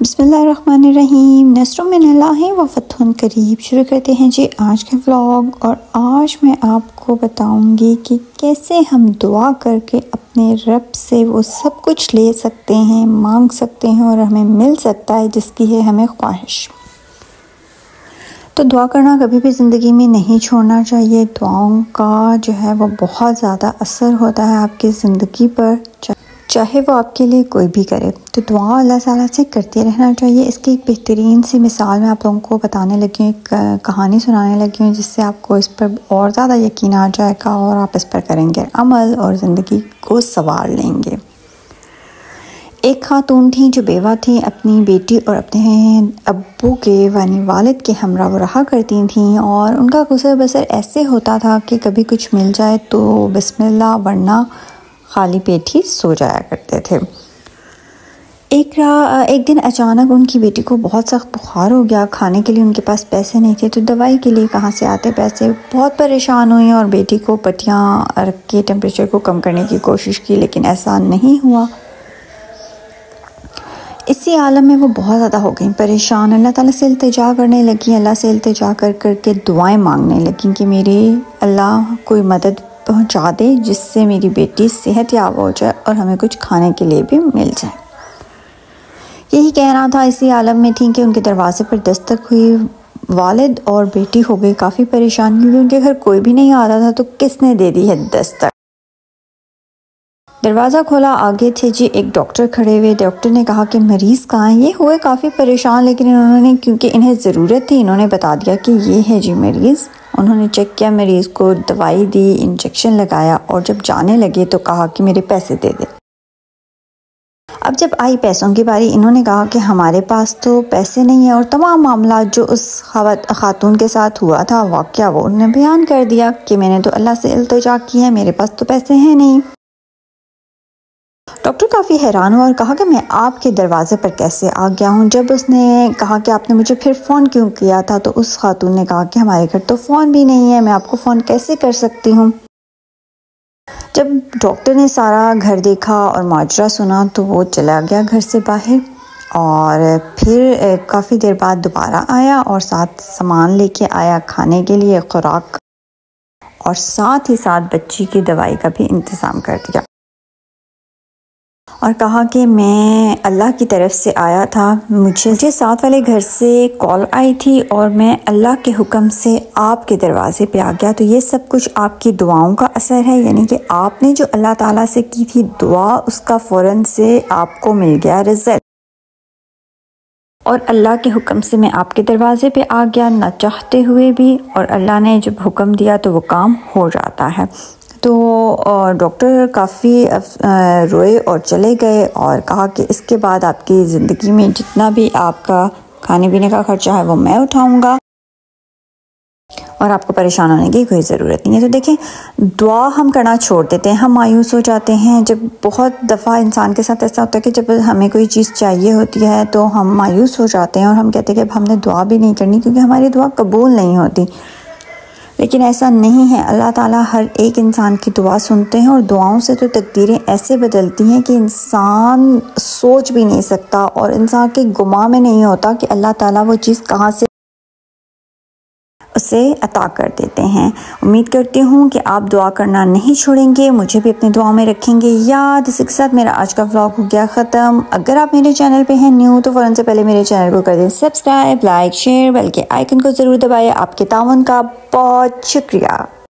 बिस्मिल्लाहिर्रहमानिर्रहीम। नस्रुम मिनल्लाहि व फतहुन करीब। शुरू करते हैं जी आज के व्लॉग। और आज मैं आपको बताऊंगी कि कैसे हम दुआ करके अपने रब से वो सब कुछ ले सकते हैं, मांग सकते हैं और हमें मिल सकता है जिसकी है हमें ख्वाहिश। तो दुआ करना कभी भी ज़िंदगी में नहीं छोड़ना चाहिए। दुआओं का जो है वो बहुत ज़्यादा असर होता है आपकी ज़िंदगी पर, चाहे वो आपके लिए कोई भी करे। तो दुआ अल्लाह ताला से करते रहना चाहिए। इसकी एक बेहतरीन सी मिसाल मैं आप लोगों को बताने लगी हूँ, एक कहानी सुनाने लगी हूँ जिससे आपको इस पर और ज़्यादा यकीन आ जाएगा और आप इस पर करेंगे अमल और ज़िंदगी को संवार लेंगे। एक खातून थी जो बेवा थी, अपनी बेटी और अपने अब्बू के यानी वालिद के हमरा वो रहा करती थीं और उनका गुज़र बसर ऐसे होता था कि कभी कुछ मिल जाए तो बिस्मिल्लाह, वरना खाली पेट ही सो जाया करते थे। एक दिन अचानक उनकी बेटी को बहुत सख्त बुखार हो गया। खाने के लिए उनके पास पैसे नहीं थे तो दवाई के लिए कहाँ से आते पैसे। बहुत परेशान हुई और बेटी को पट्टियाँ रख के टेम्परेचर को कम करने की कोशिश की, लेकिन ऐसा नहीं हुआ। इसी आलम में वो बहुत ज़्यादा हो गई परेशान। अल्लाह ताला से इल्तिजा करने लगी, अल्लाह से इल्तिजा कर करके दुआएं मांगने लगी कि मेरे अल्लाह कोई मदद पहुंचा दे जिससे मेरी बेटी सेहतयाब हो जाए और हमें कुछ खाने के लिए भी मिल जाए। यही कहना था, इसी आलम में थी कि उनके दरवाजे पर दस्तक हुई। वालिद और बेटी हो गई काफ़ी परेशान क्योंकि उनके घर कोई भी नहीं आता था, तो किसने दे दी है दस्तक। दरवाज़ा खोला, आगे थे जी एक डॉक्टर खड़े हुए। डॉक्टर ने कहा कि मरीज़ कहाँ हैं। ये हुए काफ़ी परेशान, लेकिन इन्होंने, क्योंकि इन्हें ज़रूरत थी, इन्होंने बता दिया कि ये है जी मरीज़। उन्होंने चेक किया मरीज़ को, दवाई दी, इंजेक्शन लगाया और जब जाने लगे तो कहा कि मेरे पैसे दे दे। अब जब आई पैसों की बारी, इन्होंने कहा कि हमारे पास तो पैसे नहीं है और तमाम मामला जो उस खातून के साथ हुआ था वाक़या वो उन्होंने बयान कर दिया कि मैंने तो अल्लाह से इल्तिजा की है, मेरे पास तो पैसे हैं नहीं। डॉक्टर काफ़ी हैरान हुआ और कहा कि मैं आपके दरवाज़े पर कैसे आ गया हूँ। जब उसने कहा कि आपने मुझे फिर फ़ोन क्यों किया था, तो उस खातून ने कहा कि हमारे घर तो फ़ोन भी नहीं है, मैं आपको फ़ोन कैसे कर सकती हूँ। जब डॉक्टर ने सारा घर देखा और माजरा सुना तो वो चला गया घर से बाहर और फिर काफ़ी देर बाद दोबारा आया और साथ सामान लेके आया खाने के लिए, खुराक, और साथ ही साथ बच्ची की दवाई का भी इंतज़ाम कर दिया और कहा कि मैं अल्लाह की तरफ से आया था। मुझे साथ वाले घर से कॉल आई थी और मैं अल्लाह के हुक्म से आपके दरवाज़े पे आ गया। तो ये सब कुछ आपकी दुआओं का असर है, यानी कि आपने जो अल्लाह ताला से की थी दुआ, उसका फ़ौरन से आपको मिल गया रिज़ल्ट। और अल्लाह के हुक्म से मैं आपके दरवाज़े पे आ गया, ना चाहते हुए भी, और अल्लाह ने जब हुक्म दिया तो वो काम हो जाता है। तो डॉक्टर काफ़ी रोए और चले गए और कहा कि इसके बाद आपकी ज़िंदगी में जितना भी आपका खाने पीने का ख़र्चा है वो मैं उठाऊंगा और आपको परेशान होने की कोई ज़रूरत नहीं है। तो देखें, दुआ हम करना छोड़ देते हैं, हम मायूस हो जाते हैं। जब बहुत दफ़ा इंसान के साथ ऐसा होता है कि जब हमें कोई चीज़ चाहिए होती है तो हम मायूस हो जाते हैं और हम कहते हैं कि अब हमने दुआ भी नहीं करनी क्योंकि हमारी दुआ कबूल नहीं होती। लेकिन ऐसा नहीं है। अल्लाह ताला हर एक इंसान की दुआ सुनते हैं और दुआओं से तो तकदीरें ऐसे बदलती हैं कि इंसान सोच भी नहीं सकता और इंसान के गुमा में नहीं होता कि अल्लाह ताला वो चीज़ कहाँ से उसे अता कर देते हैं। उम्मीद करती हूँ कि आप दुआ करना नहीं छोड़ेंगे, मुझे भी अपनी दुआ में रखेंगे याद। इसी के साथ मेरा आज का व्लॉग हो गया ख़त्म। अगर आप मेरे चैनल पे हैं न्यू तो फ़ौरन से पहले मेरे चैनल को कर दें सब्सक्राइब, लाइक, शेयर, बेल के आइकन को ज़रूर दबाएं। आपके ताउन का बहुत शुक्रिया।